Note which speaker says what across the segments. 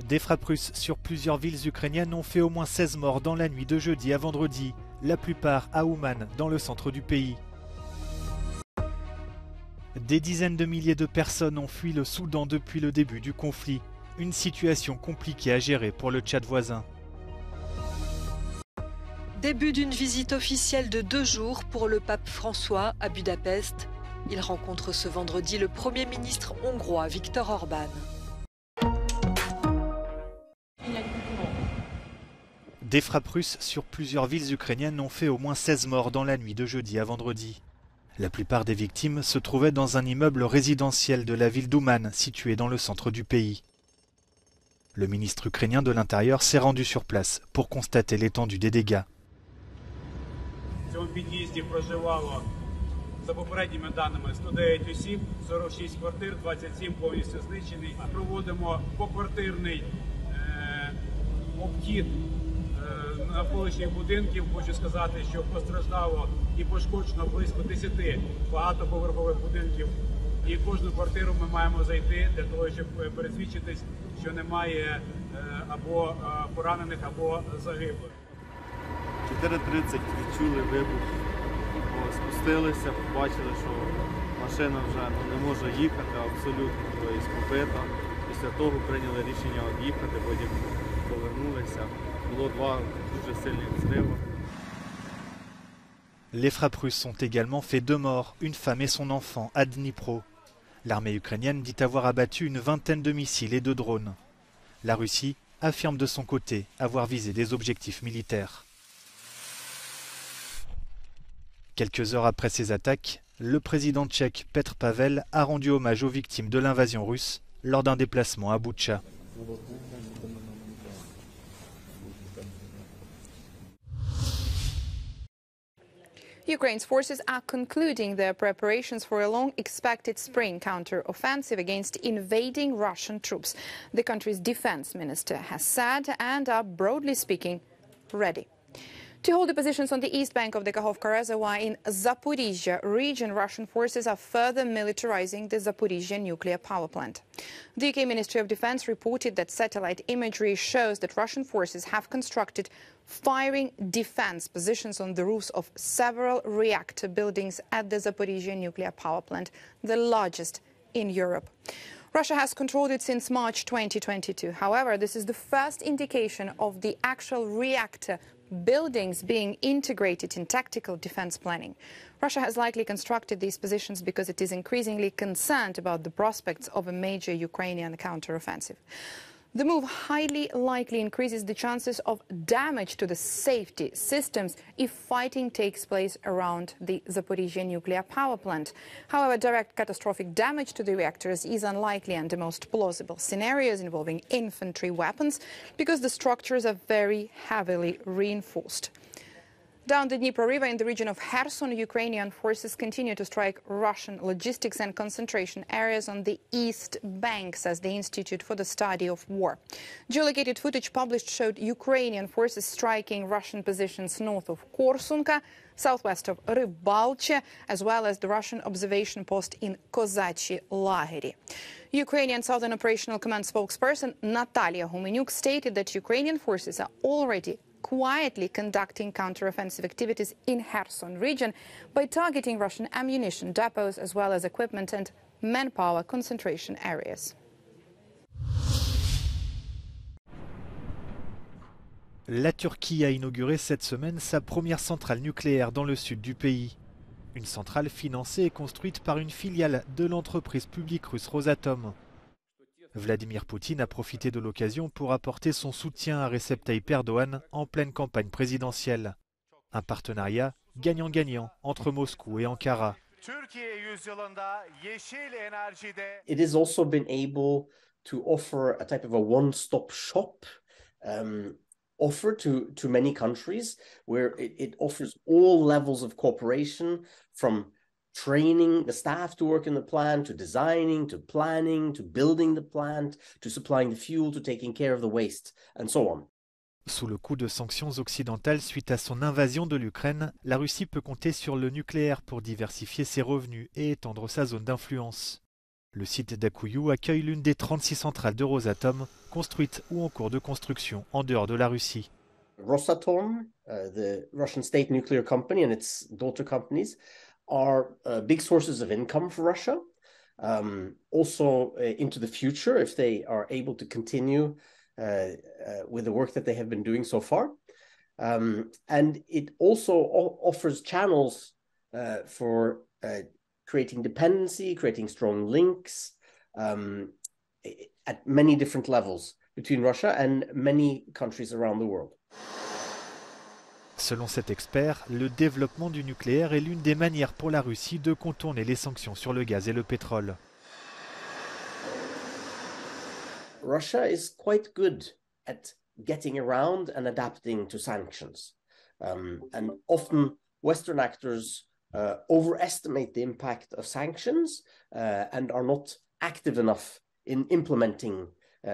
Speaker 1: Des frappes russes sur plusieurs villes ukrainiennes ont fait au moins 16 morts dans la nuit de jeudi à vendredi, la plupart à Ouman, dans le centre du pays. Des dizaines de milliers de personnes ont fui le Soudan depuis le début du conflit, une situation compliquée à gérer pour le Tchad voisin.
Speaker 2: Début d'une visite officielle de 2 jours pour le pape François à Budapest. Il rencontre ce vendredi le Premier ministre hongrois Viktor Orban.
Speaker 1: Des frappes russes sur plusieurs villes ukrainiennes ont fait au moins 16 morts dans la nuit de jeudi à vendredi. La plupart des victimes se trouvaient dans un immeuble résidentiel de la ville d'Ouman, situé dans le centre du pays. Le ministre ukrainien de l'Intérieur s'est rendu sur place pour constater l'étendue des dégâts.
Speaker 3: За попередніми даними 109 осіб, 46 квартир, 27 повністю знищені. Проводимо поквартирний обхід навколишніх будинків. Хочу сказати, що постраждало і пошкоджено близько 10 багатоповерхових будинків. І кожну квартиру ми маємо зайти для того, щоб пересвідчитись, що немає або поранених, або загиблих.
Speaker 4: 4:30 відчули вибух. Спустилися, побачили, що машина вже не може їхати, абсолютно побита. Після того прийняли рішення об'їхати, потім повернулися. Було 2 дуже сильних взриви.
Speaker 1: Les frappes russes ont également fait 2 morts, une femme et son enfant, à Dnipro. L'armée ukrainienne dit avoir abattu une vingtaine de missiles et de drones. La Russie affirme de son côté avoir visé des objectifs militaires. Quelques heures après ces attaques, le président tchèque Petr Pavel a rendu hommage aux victimes de l'invasion russe lors d'un déplacement à Boutcha.
Speaker 5: Ukraine's forces are concluding their preparations for a long-expected spring counter-offensive against invading Russian troops. The country's defense minister has said, and are broadly speaking, ready. To hold the positions on the east bank of the Kakhovka Reservoir in Zaporizhzhia region, Russian forces are further militarizing the Zaporizhzhia nuclear power plant. The UK Ministry of Defense reported that satellite imagery shows that Russian forces have constructed firing defense positions on the roofs of several reactor buildings at the Zaporizhzhia nuclear power plant, the largest in Europe. Russia has controlled it since March 2022. However, this is the first indication of the actual reactor buildings being integrated in tactical defense planning. Russia has likely constructed these positions because it is increasingly concerned about the prospects of a major Ukrainian counteroffensive. The move highly likely increases the chances of damage to the safety systems if fighting takes place around the Zaporizhzhia nuclear power plant. However, direct catastrophic damage to the reactors is unlikely, and the most plausible scenarios involving infantry weapons because the structures are very heavily reinforced. Down the Dnieper River in the region of Kherson, Ukrainian forces continue to strike Russian logistics and concentration areas on the east bank, says the Institute for the Study of War. Geolocated footage published showed Ukrainian forces striking Russian positions north of Korsunka, southwest of Rybalche, as well as the Russian observation post in Kozachyi Lageri. Ukrainian Southern Operational Command spokesperson Natalia Humenyuk stated that Ukrainian forces are already quietly conducting counteroffensive activities in Kherson region by targeting Russian ammunition depots as well as equipment and manpower concentration areas.
Speaker 1: La Turquie a inauguré cette semaine sa première centrale nucléaire dans le sud du pays. Une centrale financée et construite par une filiale de l'entreprise publique russe Rosatom. Vladimir Poutine a profité de l'occasion pour apporter son soutien à Recep Tayyip Erdogan en pleine campagne présidentielle. Un partenariat gagnant-gagnant entre Moscou et Ankara.
Speaker 6: It has also been able to offer a type of a one-stop shop offer to many countries, where it offers all levels of cooperation, from training the staff to work in the plant, to designing, to planning, to building the plant, to supplying the fuel, to taking care of the waste, and so on.
Speaker 1: Sous le coup de sanctions occidentales suite à son invasion de l'Ukraine, la Russie peut compter sur le nucléaire pour diversifier ses revenus et étendre sa zone d'influence. Le site d'Akuyu accueille l'une des 36 centrales de Rosatom, construites ou en cours de construction en dehors de la Russie.
Speaker 6: Rosatom, the Russian state nuclear company and its daughter companies, are big sources of income for Russia. Also into the future, if they are able to continue with the work that they have been doing so far. And it also offers channels for creating dependency, creating strong links at many different levels between Russia and many countries around the world.
Speaker 1: Selon cet expert, le développement du nucléaire est l'une des manières pour la Russie de contourner les sanctions sur le gaz et le pétrole.
Speaker 6: Russia is quite good at getting around and adapting to sanctions. And often Western actors overestimate the impact of sanctions and are not active enough in implementing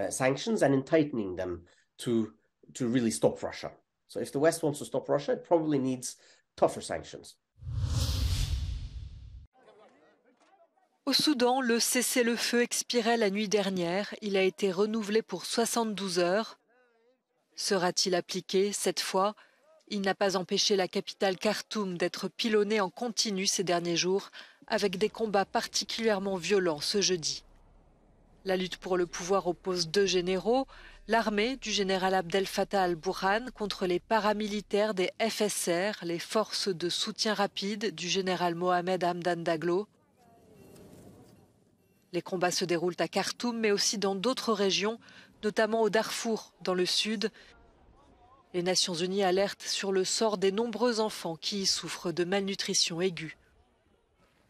Speaker 6: sanctions and in tightening them to really stop Russia. So if the West wants to stop Russia, it probably needs tougher sanctions.
Speaker 2: Au Soudan, le cessez-le-feu expirait la nuit dernière. Il a été renouvelé pour 72 heures. Sera-t-il appliqué cette fois? Il n'a pas empêché la capitale Khartoum d'être pilonnée en continu ces derniers jours, avec des combats particulièrement violents ce jeudi. La lutte pour le pouvoir oppose deux généraux, l'armée du général Abdel Fattah al-Burhan contre les paramilitaires des FSR, les forces de soutien rapide du général Mohamed Hamdan Daglo. Les combats se déroulent à Khartoum, mais aussi dans d'autres régions, notamment au Darfour, dans le sud. Les Nations Unies alertent sur le sort des nombreux enfants qui y souffrent de malnutrition aiguë.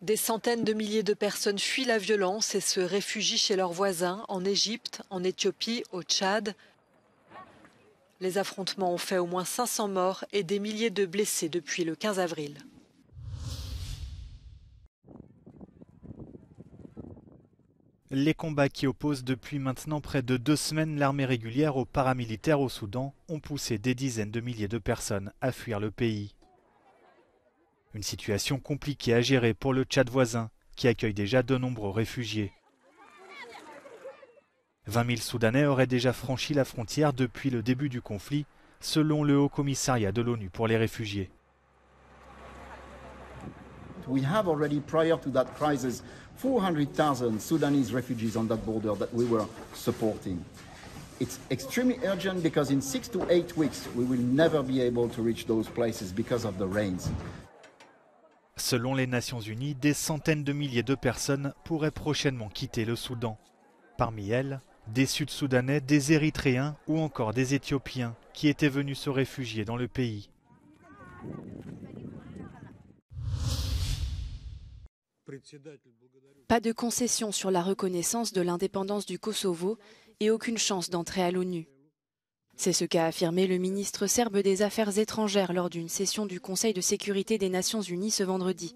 Speaker 2: Des centaines de milliers de personnes fuient la violence et se réfugient chez leurs voisins, en Égypte, en Éthiopie, au Tchad. Les affrontements ont fait au moins 500 morts et des milliers de blessés depuis le 15 avril.
Speaker 1: Les combats qui opposent depuis maintenant près de 2 semaines l'armée régulière aux paramilitaires au Soudan ont poussé des dizaines de milliers de personnes à fuir le pays. Une situation compliquée à gérer pour le Tchad voisin, qui accueille déjà de nombreux réfugiés. 20 000 Soudanais auraient déjà franchi la frontière depuis le début du conflit, selon le Haut Commissariat de l'ONU pour les réfugiés.
Speaker 7: We have already, prior to that crisis, 400,000 Sudanese refugees on that border that we were supporting. It's extremely urgent because in 6 to 8 weeks we will never be able to reach those places because of the rains.
Speaker 1: Selon les Nations Unies, des centaines de milliers de personnes pourraient prochainement quitter le Soudan. Parmi elles, des Sud-Soudanais, des Érythréens ou encore des Éthiopiens qui étaient venus se réfugier dans le pays.
Speaker 8: Pas de concession sur la reconnaissance de l'indépendance du Kosovo et aucune chance d'entrer à l'ONU. C'est ce qu'a affirmé le ministre serbe des Affaires étrangères lors d'une session du Conseil de sécurité des Nations Unies ce vendredi.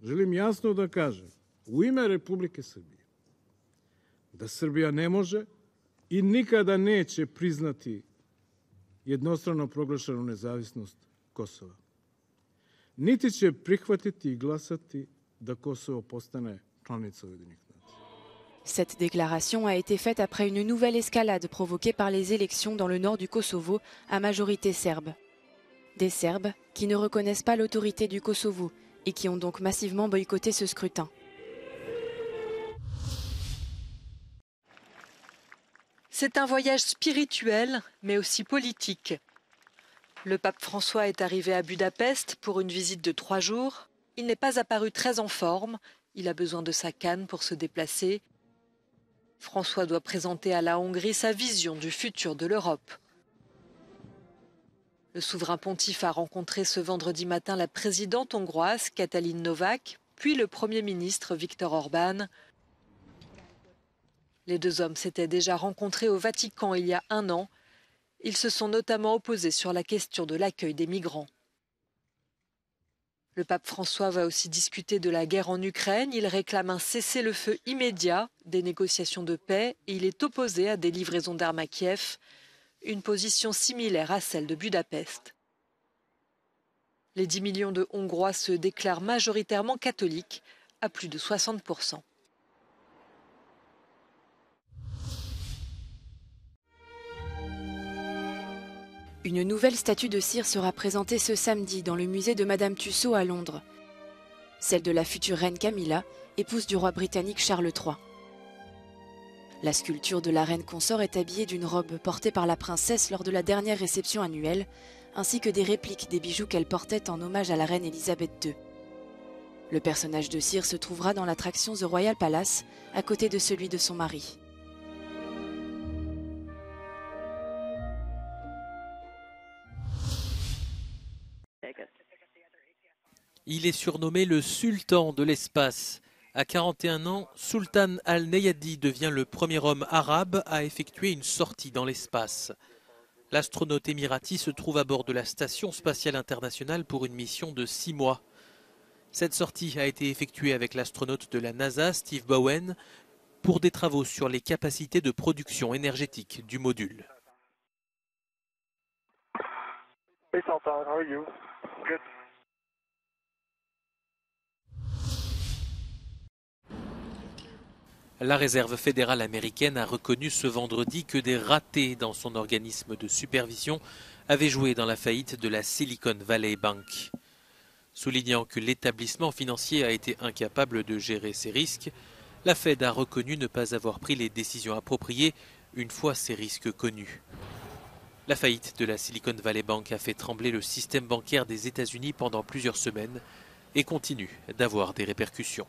Speaker 9: Želim jasno da kažem u ime Republike Srbije da Srbija ne može i nikada neće priznati jednostrano proglašenu nezavisnost Kosova. Niti će prihvatiti i glasati da Kosovo postane članica Ujedinjenih nacija.
Speaker 8: Cette déclaration a été faite après une nouvelle escalade provoquée par les élections dans le nord du Kosovo à majorité serbe. Des Serbes qui ne reconnaissent pas l'autorité du Kosovo et qui ont donc massivement boycotté ce scrutin.
Speaker 2: C'est un voyage spirituel, mais aussi politique. Le pape François est arrivé à Budapest pour une visite de 3 jours. Il n'est pas apparu très en forme. Il a besoin de sa canne pour se déplacer. François doit présenter à la Hongrie sa vision du futur de l'Europe. Le souverain pontife a rencontré ce vendredi matin la présidente hongroise Katalin Novák, puis le Premier ministre Viktor Orban. Les deux hommes s'étaient déjà rencontrés au Vatican il y a 1 an. Ils se sont notamment opposés sur la question de l'accueil des migrants. Le pape François va aussi discuter de la guerre en Ukraine. Il réclame un cessez-le-feu immédiat, des négociations de paix, et il est opposé à des livraisons d'armes à Kiev, une position similaire à celle de Budapest. Les 10 millions de Hongrois se déclarent majoritairement catholiques, à plus de 60%.
Speaker 8: Une nouvelle statue de cire sera présentée ce samedi dans le musée de Madame Tussauds à Londres. Celle de la future reine Camilla, épouse du roi britannique Charles III. La sculpture de la reine consort est habillée d'une robe portée par la princesse lors de la dernière réception annuelle, ainsi que des répliques des bijoux qu'elle portait en hommage à la reine Elisabeth II. Le personnage de cire se trouvera dans l'attraction The Royal Palace, à côté de celui de son mari.
Speaker 10: Il est surnommé le sultan de l'espace. À 41 ans, Sultan Al-Neyadi devient le premier homme arabe à effectuer une sortie dans l'espace. L'astronaute émirati se trouve à bord de la Station spatiale internationale pour une mission de 6 mois. Cette sortie a été effectuée avec l'astronaute de la NASA, Steve Bowen, pour des travaux sur les capacités de production énergétique du module.
Speaker 11: Hey Sultan, how are you? Good.
Speaker 10: La réserve fédérale américaine a reconnu ce vendredi que des ratés dans son organisme de supervision avaient joué dans la faillite de la Silicon Valley Bank. Soulignant que l'établissement financier a été incapable de gérer ses risques, la Fed a reconnu ne pas avoir pris les décisions appropriées une fois ces risques connus. La faillite de la Silicon Valley Bank a fait trembler le système bancaire des États-Unis pendant plusieurs semaines et continue d'avoir des répercussions.